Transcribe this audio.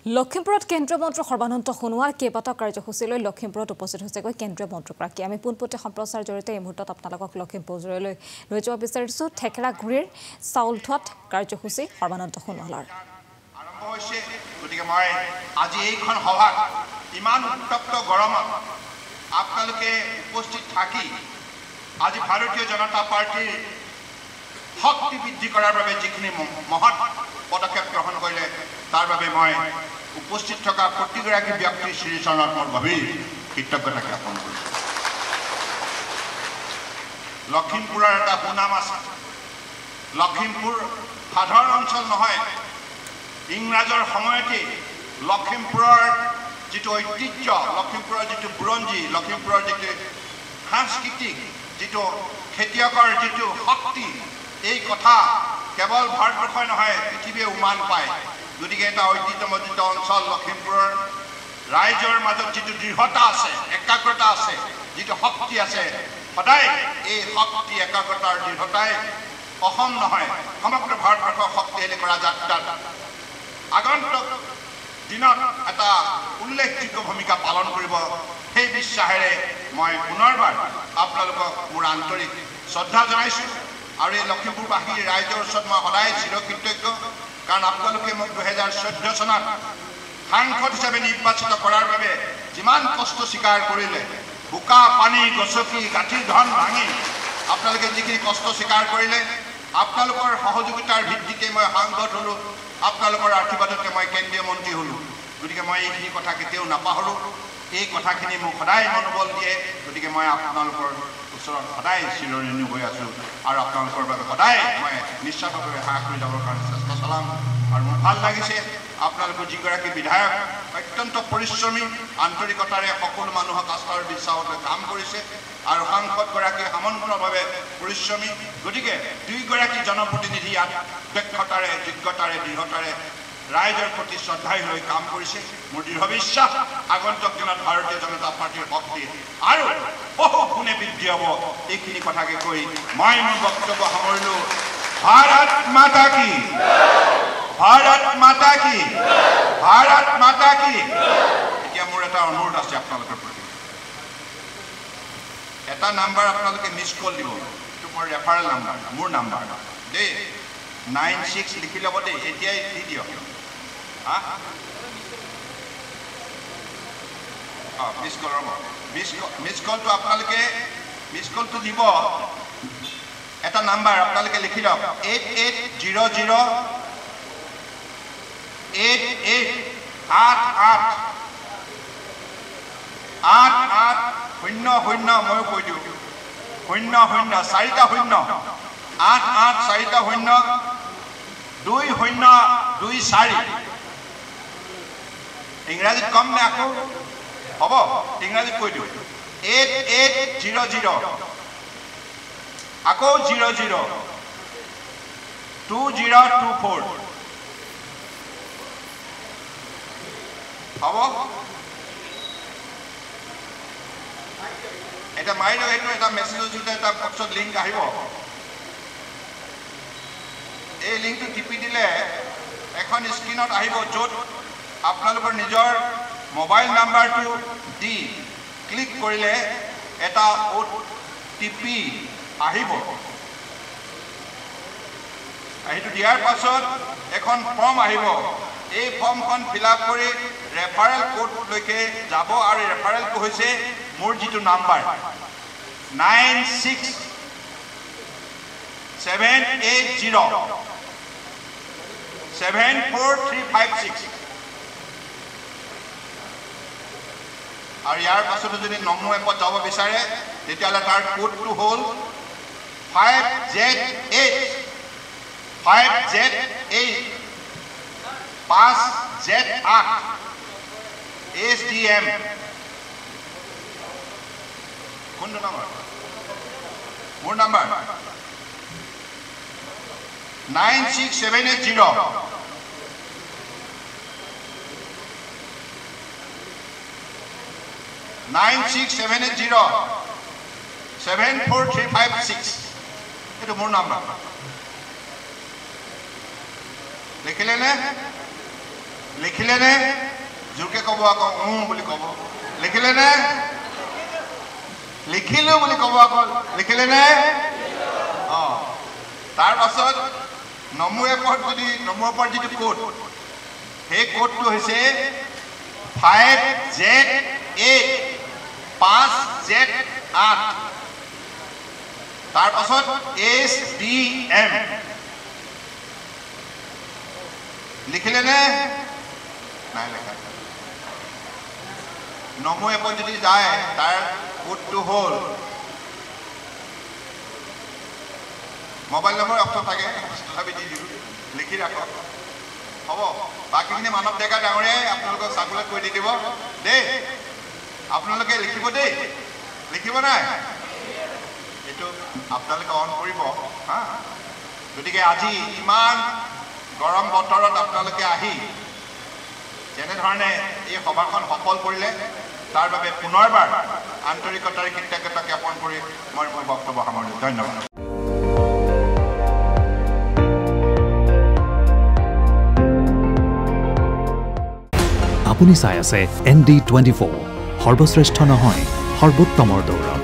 লখিমপুৰত কেন্দ্ৰীয় মন্ত্ৰী সৰ্বানন্দ সোণোৱাল কেইবাটাও কাৰ্যসূচীলৈ লখিমপুৰত উপস্থিত হৈছেগৈ কেন্দ্ৰীয় মন্ত্ৰীগৰাকী আমি পোনপটীয়া সম্প্ৰচাৰ জৰিয়তে এই মুহূৰ্তত আপোনালোকক লখিমপুৰলৈ লৈ যাব বিচাৰিছোঁ ঠেকেৰাগুৰিৰ চাউল ধোৱাত কাৰ্যসূচী সৰ্বানন্দ সোণোৱালৰ আৰম্ভ হৈছে গতিকে মই আজি এইখন সভাত ইমান উত্তপ্ত গৰমত আপোনালোকে উপস্থিত থাকি আজি ভাৰতীয় জনতা পাৰ্টিৰ শক্তি বৃদ্ধি কৰাৰ বাবে যিখিনি মহৎ পদক্ষেপ গ্ৰহণ কৰিলে তাৰ বাবে মই উপস্থিত থকা প্ৰতিগৰাকী ব্যক্তিৰ শ্ৰীচৰণত মোৰ গভীৰ কৃতজ্ঞতা জ্ঞাপন কৰিছোঁ লখিমপুৰৰ এটা সুনাম আছে লখিমপুৰ সাধাৰণ অঞ্চল নহয় ইংৰাজৰ সময়তে লখিমপুৰৰ যিটো ঐতিহ্য লখিমপুৰৰ যিটো বুৰঞ্জী লখিমপুৰৰ যিটো সাংস্কৃতিক যিটো খেতিয়কৰ যিটো শক্তি এই কথা কেৱল ভাৰতবৰ্ষই নহয় পৃথিৱীয়ে উমান পায় গতিকে এটা ঐতিহ্যমণ্ডিত অঞ্চল লখিমপুৰৰ ৰাইজৰ মাজত যিটো দৃঢ়তা আছে একাগ্ৰতা আছে যিটো শক্তি আছে সদায় এই শক্তি একাগ্ৰতাৰ দৃঢ়তাই অসম নহয় সমগ্ৰ ভাৰতবৰ্ষক শক্তিশালী কৰা যাত্ৰাত আগন্তুক দিনত এটা উল্লেখযোগ্য ভূমিকা পালন কৰিব সেই বিশ্বাসেৰে মই পুনৰবাৰ আপোনালোকক মোৰ আন্তৰিক শ্ৰদ্ধা জনাইছোঁ আৰু এই লখিমপুৰবাসীৰ ৰাইজৰ ওচৰত মই সদায় চিৰকৃতজ্ঞ কাৰণ আপোনালোকে মোক 2014 চনত সাংসদ হিচাপে নিৰ্বাচিত কৰাৰ বাবে যিমান কষ্ট স্বীকাৰ কৰিলে বোকা পানী গছকি গাঁঠিৰ ধন ভাঙি আপোনালোকে যিখিনি কষ্ট স্বীকাৰ কৰিলে আপোনালোকৰ সহযোগিতাৰ ভিত্তিতে মই সাংসদ হ'লোঁ আপোনালোকৰ আশীৰ্বাদতে মই কেন্দ্ৰীয় মন্ত্ৰী হ'লোঁ গতিকে মই এইখিনি কথা কেতিয়াও নাপাহৰোঁ এই কথাখিনি মোক সদায় মনোবল দিয়ে গতিকে মই আপোনালোকৰ ওচৰত সদায় চিৰঋণী হৈ আছোঁ আৰু আপোনালোকৰ বাবে সদায় মই নিশ্চিতভাৱে সেৱা কৰি যাবৰ কাৰণে চেষ্টা চলাম আৰু মোৰ ভাল লাগিছে আপোনালোকৰ যিগৰাকী বিধায়ক অত্যন্ত পৰিশ্ৰমী আন্তৰিকতাৰে সকলো মানুহক আস্থাৰ বিশ্বাসত কাম কৰিছে আৰু সাংসদগৰাকী সামন্তভাৱে পৰিশ্ৰমী গতিকে দুয়োগৰাকী জনপ্ৰতিনিধি ইয়াত দক্ষতাৰে যোগ্যতাৰে দৃঢ়তাৰে ৰাইজৰ প্ৰতি শ্ৰদ্ধাই হৈ কাম কৰিছে মোৰ দৃঢ় বিশ্বাস আগন্তুক দিনত ভাৰতীয় জনতা পাৰ্টিৰ শক্তি আৰু বহু গুণে বৃদ্ধি হ'ব এইখিনি কথাকে কৈ মই মোৰ বক্তব্য সামৰিলোঁ ভাৰত মাতা কি ভাৰত মাতা কি ভাৰত মাতা কি এতিয়া মোৰ এটা অনুৰোধ আছে আপোনালোকৰ প্ৰতি এটা নাম্বাৰ আপোনালোকে মিছ কল দিব এইটো মোৰ ৰেফাৰেল নাম্বাৰ মোৰ নাম্বাৰ দেই 96 লিখি ল'ব দেই এতিয়াই দি দিয়ক মিছ কল ৰ'ব মিছ কলটো আপোনালোকে মিছ কলটো দিব এটা নাম্বাৰ আপোনালোকে লিখি লওক 8800 ময়ো কৈ দিওঁ 00 চাৰিটা 0 88 4 0 2024 ইংৰাজীত কম নে আকৌ হ'ব ইংৰাজীত কৈ দিওঁ 8800 আকৌ 00 2024 হ'ব এটা মাৰি দিওঁ এইটো এটা মেছেজৰ যোনটো এটা বক্সত লিংক আহিব এই লিংকটো টিপি দিলে এখন স্ক্ৰীনত আহিব য'ত আপোনালোকৰ নিজৰ মোবাইল নাম্বাৰটো দি ক্লিক কৰিলে এটা OTP আহিব সেইটো দিয়াৰ পাছত এখন ফৰ্ম আহিব এই ফৰ্মখন ফিল আপ কৰি ৰেফাৰেল কোডলৈকে যাব আৰু ৰেফাৰেলটো হৈছে মোৰ যিটো নাম্বাৰ 9678074356 আৰু ইয়াৰ পাছতো যদি নমো এপত যাব বিচাৰে তেতিয়াহ'লে তাৰ কোডটো হ'ল 5Z8 5Z8 SDM কোনটো নম্বৰ মোৰ নাম্বাৰ 96780 74356 এইটো মোৰ নাম্বাৰ লিখিলে নে লিখিলেনে জোৰকে ক'ব আকৌ বুলি ক'ব লিখিলেনে লিখিলো বুলি ক'ব আকৌ লিখিলেনে তাৰ পাছত নমো এপত যদি নমো এপৰ যিটো কোড সেই কোডটো হৈছে 5Z8 5Z8 তাৰ পাছত SDM লিখিলেনে নাই লেখা নমো এপত যদি যায় তাৰ কোডটো হ'ল মোবাইল নম্বৰ অপশ্যন থাকে তথাপি দি দিওঁ লিখি ৰাখক হ'ব বাকীখিনি মানৱ ডেকা ডাঙৰীয়াই আপোনালোকক চাকুলেট কৰি দি দিব দেই আপোনালোকে লিখিব দেই লিখিব নাই এইটো আপোনালোকে অন কৰিব হা গতিকে আজি ইমান গৰম বতৰত আপোনালোকে আহি যেনেধৰণে এই সভাখন সফল কৰিলে তাৰ বাবে পুনৰবাৰ আন্তৰিকতাৰে কৃতজ্ঞতা জ্ঞাপন কৰি মই মোৰ বক্তব্য সামৰিলোঁ ধন্যবাদ আপুনি চাই আছে ND24 সৰ্বশ্ৰেষ্ঠ নহয় সৰ্বোত্তমৰ দৌৰ